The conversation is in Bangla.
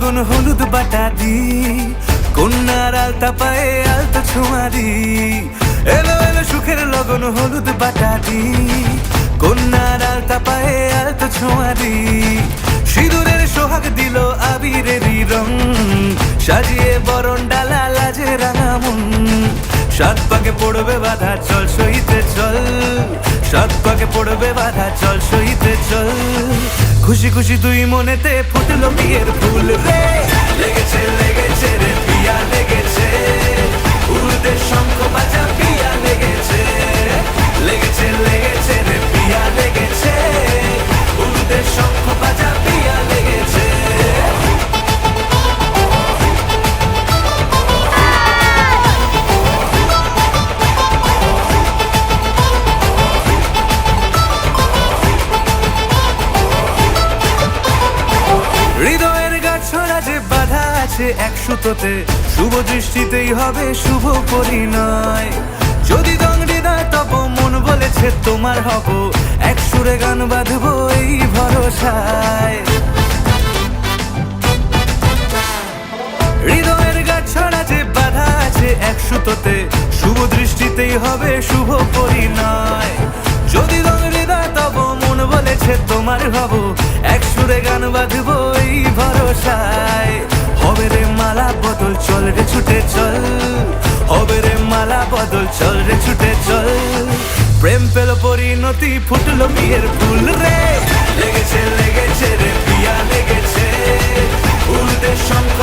লগন হলুদ বাটা দি, কন্যার আলতা পায়ে আলতা ছোঁয়া দি। এলো এলো সুখের লগন হলুদ বাটা দি, কন্যার আলতা পায়ে আলতা ছোঁয়া দি। সিঁদুরের সোহাগ দিল আবিরেরই রং, সাজিয়ে বরণ ডালা লাজে রাঙা মন। সাত পাকে পড়বে বাধা চল সইতে চল, সাত পাকে পড়বে বাধা চল সইতে চল। খুশি খুশি দুই মনেতে ফুটলো বিয়ের ফুল রে, লেগেছে লেগেছে রে পিয়া লেগেছে, উড়তে শঙ্খ বাজা পিয়া লেগেছে। লেগেছে লেগেছে রে পিয়া লেগেছে, উড়তে শঙ্খ বাজা পিয়া লেগেছে। হৃদয়ের গাছড়া যে বাধা আছে এক সুতোতে, শুভ দৃষ্টিতেই হবে শুভ পরিণয়। যদি দংডিদার তব মন বলেছে তোমার হব, এক সুরে গান বাঁধবো এই ভরসায়। হৃদয়ের গাছড়া যে বাধা আছে এক সুতোতে, শুভ দৃষ্টিতেই হবে শুভ পরিণয়। যদি দংডিদার তব মন বলেছে তোমার হব, এক সুরে গান বাঁধবো এই ভরসায়। হবে রে মালা বদল চল রে ছুটে চল, হবে রে মালা বদল চল রে ছুটে চল। প্রেম পেল পরিণতি ফুটলো বিয়ের ফুল রে, লেগেছে লেগেছে রে পিয়া লেগেছে, উড়তে শঙ্খ